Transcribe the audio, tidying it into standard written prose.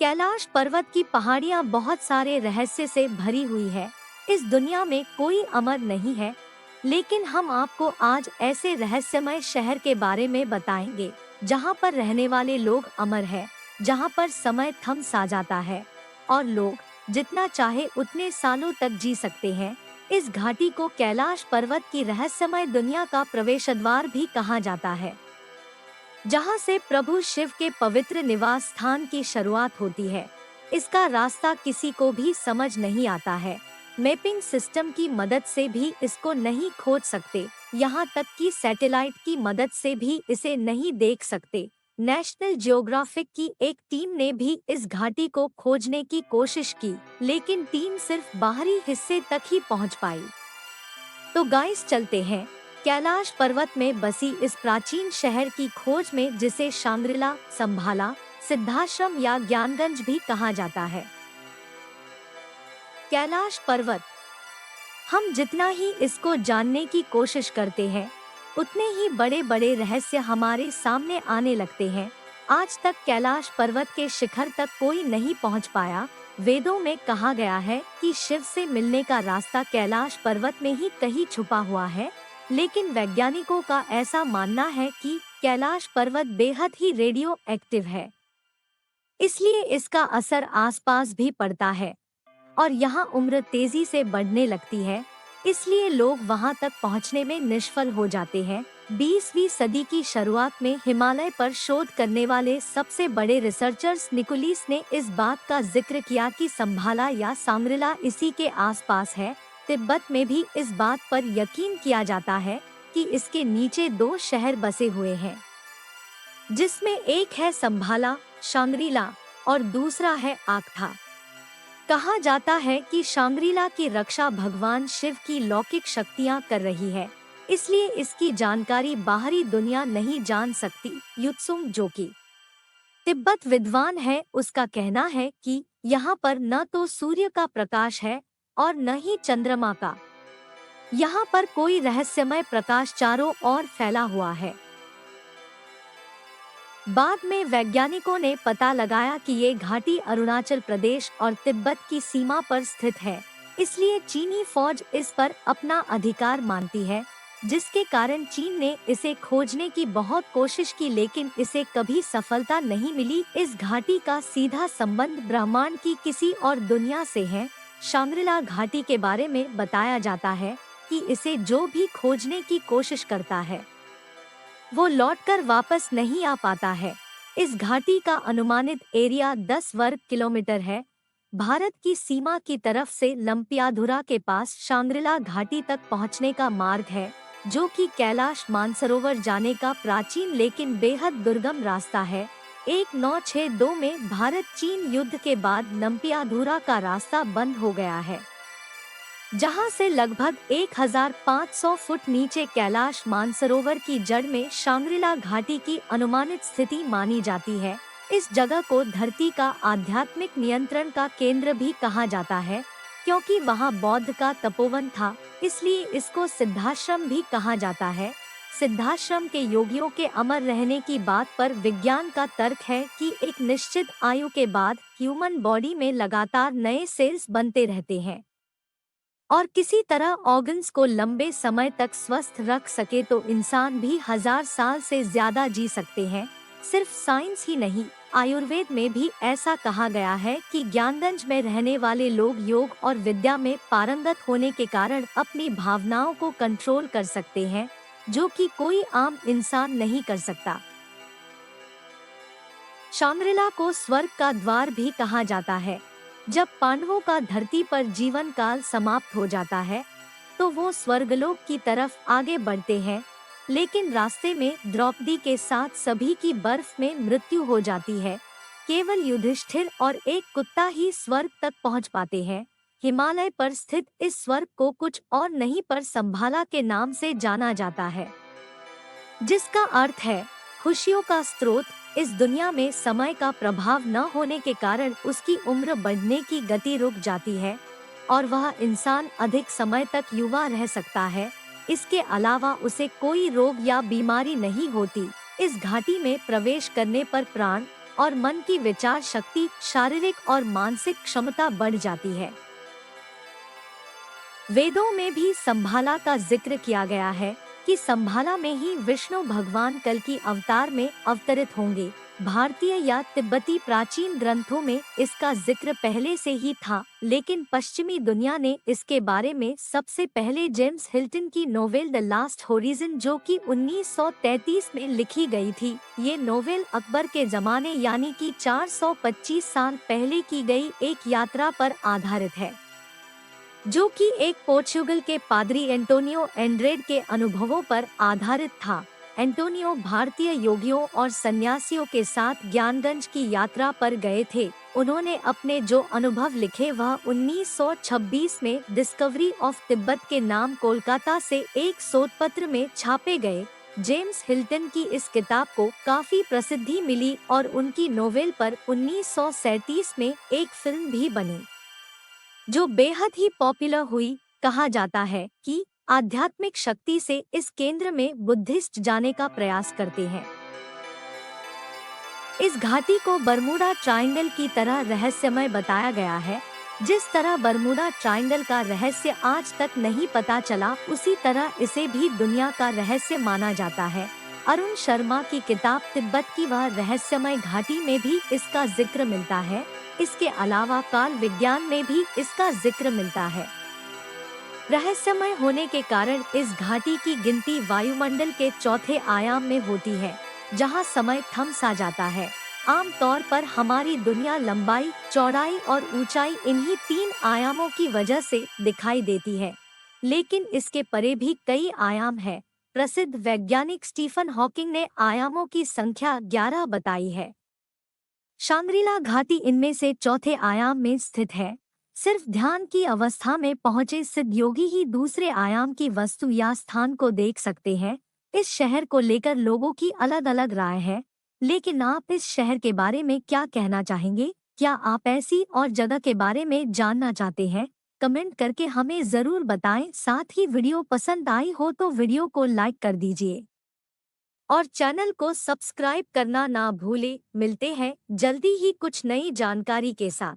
कैलाश पर्वत की पहाड़ियाँ बहुत सारे रहस्य से भरी हुई है। इस दुनिया में कोई अमर नहीं है, लेकिन हम आपको आज ऐसे रहस्यमय शहर के बारे में बताएंगे जहाँ पर रहने वाले लोग अमर हैं, जहाँ पर समय थम सा जाता है और लोग जितना चाहे उतने सालों तक जी सकते हैं। इस घाटी को कैलाश पर्वत की रहस्यमय दुनिया का प्रवेश द्वार भी कहा जाता है, जहाँ से प्रभु शिव के पवित्र निवास स्थान की शुरुआत होती है। इसका रास्ता किसी को भी समझ नहीं आता है। मैपिंग सिस्टम की मदद से भी इसको नहीं खोज सकते, यहाँ तक कि सैटेलाइट की मदद से भी इसे नहीं देख सकते। नेशनल ज्योग्राफिक की एक टीम ने भी इस घाटी को खोजने की कोशिश की, लेकिन टीम सिर्फ बाहरी हिस्से तक ही पहुँच पाई। तो गाइस चलते हैं कैलाश पर्वत में बसी इस प्राचीन शहर की खोज में, जिसे शांग्रिला, संभाला, सिद्धाश्रम या ज्ञानगंज भी कहा जाता है। कैलाश पर्वत, हम जितना ही इसको जानने की कोशिश करते हैं, उतने ही बड़े बड़े रहस्य हमारे सामने आने लगते हैं। आज तक कैलाश पर्वत के शिखर तक कोई नहीं पहुंच पाया। वेदों में कहा गया है कि शिव से मिलने का रास्ता कैलाश पर्वत में ही कहीं छुपा हुआ है, लेकिन वैज्ञानिकों का ऐसा मानना है कि कैलाश पर्वत बेहद ही रेडियो एक्टिव है, इसलिए इसका असर आसपास भी पड़ता है और यहाँ उम्र तेजी से बढ़ने लगती है, इसलिए लोग वहाँ तक पहुँचने में निष्फल हो जाते हैं। 20वीं सदी की शुरुआत में हिमालय पर शोध करने वाले सबसे बड़े रिसर्चर्स निकोलिस ने इस बात का जिक्र किया कि संभाला या सांग्रिला इसी के आसपास है। तिब्बत में भी इस बात पर यकीन किया जाता है कि इसके नीचे 2 शहर बसे हुए हैं, जिसमें एक है संभाला, शांग्रीला, और दूसरा है आक्था। कहा जाता है कि शांग्रीला की रक्षा भगवान शिव की लौकिक शक्तियां कर रही है, इसलिए इसकी जानकारी बाहरी दुनिया नहीं जान सकती। युत्सुंग, जो कि तिब्बत विद्वान है, उसका कहना है कि यहाँ पर न तो सूर्य का प्रकाश है और न ही चंद्रमा का। यहाँ पर कोई रहस्यमय प्रकाश चारों ओर फैला हुआ है। बाद में वैज्ञानिकों ने पता लगाया कि ये घाटी अरुणाचल प्रदेश और तिब्बत की सीमा पर स्थित है, इसलिए चीनी फौज इस पर अपना अधिकार मानती है, जिसके कारण चीन ने इसे खोजने की बहुत कोशिश की, लेकिन इसे कभी सफलता नहीं मिली। इस घाटी का सीधा संबंध ब्रह्मांड की किसी और दुनिया से है। शांग्रिला घाटी के बारे में बताया जाता है कि इसे जो भी खोजने की कोशिश करता है, वो लौटकर वापस नहीं आ पाता है। इस घाटी का अनुमानित एरिया 10 वर्ग किलोमीटर है। भारत की सीमा की तरफ से लंपियाधुरा के पास शांग्रिला घाटी तक पहुंचने का मार्ग है, जो कि कैलाश मानसरोवर जाने का प्राचीन लेकिन बेहद दुर्गम रास्ता है। 1962 में भारत चीन युद्ध के बाद लंपियाधुरा का रास्ता बंद हो गया है, जहां से लगभग 1500 फुट नीचे कैलाश मानसरोवर की जड़ में शांग्रिला घाटी की अनुमानित स्थिति मानी जाती है। इस जगह को धरती का आध्यात्मिक नियंत्रण का केंद्र भी कहा जाता है, क्योंकि वहां बौद्ध का तपोवन था, इसलिए इसको सिद्धाश्रम भी कहा जाता है। सिद्धाश्रम के योगियों के अमर रहने की बात पर विज्ञान का तर्क है कि एक निश्चित आयु के बाद ह्यूमन बॉडी में लगातार नए सेल्स बनते रहते हैं और किसी तरह ऑर्गन्स को लंबे समय तक स्वस्थ रख सके तो इंसान भी 1000 साल से ज्यादा जी सकते हैं। सिर्फ साइंस ही नहीं, आयुर्वेद में भी ऐसा कहा गया है कि ज्ञानगंज में रहने वाले लोग योग और विद्या में पारंगत होने के कारण अपनी भावनाओं को कंट्रोल कर सकते हैं, जो कि कोई आम इंसान नहीं कर सकता। शांग्रिला को स्वर्ग का द्वार भी कहा जाता है। जब पांडवों का धरती पर जीवन काल समाप्त हो जाता है, तो वो स्वर्गलोक की तरफ आगे बढ़ते हैं, लेकिन रास्ते में द्रौपदी के साथ सभी की बर्फ में मृत्यु हो जाती है। केवल युधिष्ठिर और एक कुत्ता ही स्वर्ग तक पहुंच पाते हैं। हिमालय पर स्थित इस स्वर्ग को कुछ और नहीं पर संभाला के नाम से जाना जाता है, जिसका अर्थ है खुशियों का स्रोत। इस दुनिया में समय का प्रभाव न होने के कारण उसकी उम्र बढ़ने की गति रुक जाती है और वह इंसान अधिक समय तक युवा रह सकता है। इसके अलावा उसे कोई रोग या बीमारी नहीं होती। इस घाटी में प्रवेश करने पर प्राण, और मन की विचार शक्ति, शारीरिक और मानसिक क्षमता बढ़ जाती है। वेदों में भी संभाला का जिक्र किया गया है कि संभाला में ही विष्णु भगवान कल की अवतार में अवतरित होंगे। भारतीय या तिब्बती प्राचीन ग्रंथों में इसका जिक्र पहले से ही था, लेकिन पश्चिमी दुनिया ने इसके बारे में सबसे पहले जेम्स हिल्टन की नोवेल द लास्ट होरिजन, जो कि 1933 में लिखी गई थी। ये नोवेल अकबर के जमाने यानी कि 425 साल पहले की गई एक यात्रा पर आधारित है, जो कि एक पोर्चुगल के पादरी एंटोनियो एंड्रेड के अनुभवों पर आधारित था। एंटोनियो भारतीय योगियों और सन्यासियों के साथ ज्ञानगंज की यात्रा पर गए थे। उन्होंने अपने जो अनुभव लिखे वह 1926 में डिस्कवरी ऑफ तिब्बत के नाम कोलकाता से एक शोधपत्र में छापे गए। जेम्स हिल्टन की इस किताब को काफी प्रसिद्धि मिली और उनकी नोवेल पर 1937 में एक फिल्म भी बनी, जो बेहद ही पॉपुलर हुई। कहा जाता है कि आध्यात्मिक शक्ति से इस केंद्र में बुद्धिस्ट जाने का प्रयास करते हैं। इस घाटी को बरमूडा ट्रायंगल की तरह रहस्यमय बताया गया है। जिस तरह बरमूडा ट्रायंगल का रहस्य आज तक नहीं पता चला, उसी तरह इसे भी दुनिया का रहस्य माना जाता है। अरुण शर्मा की किताब तिब्बत की वह रहस्यमय घाटी में भी इसका जिक्र मिलता है। इसके अलावा काल विज्ञान में भी इसका जिक्र मिलता है। रहस्यमय होने के कारण इस घाटी की गिनती वायुमंडल के चौथे आयाम में होती है, जहां समय थम सा जाता है। आमतौर पर हमारी दुनिया लंबाई, चौड़ाई और ऊंचाई इन्हीं 3 आयामों की वजह से दिखाई देती है, लेकिन इसके परे भी कई आयाम है। प्रसिद्ध वैज्ञानिक स्टीफन हॉकिंग ने आयामों की संख्या 11 बताई है। शांग्रीला घाटी इनमें से चौथे आयाम में स्थित है। सिर्फ ध्यान की अवस्था में पहुंचे सिद्ध योगी ही दूसरे आयाम की वस्तु या स्थान को देख सकते हैं। इस शहर को लेकर लोगों की अलग अलग राय है, लेकिन आप इस शहर के बारे में क्या कहना चाहेंगे? क्या आप ऐसी और जगह के बारे में जानना चाहते हैं? कमेंट करके हमें जरूर बताएं। साथ ही वीडियो पसंद आई हो तो वीडियो को लाइक कर दीजिए और चैनल को सब्सक्राइब करना ना भूले। मिलते हैं जल्दी ही कुछ नई जानकारी के साथ।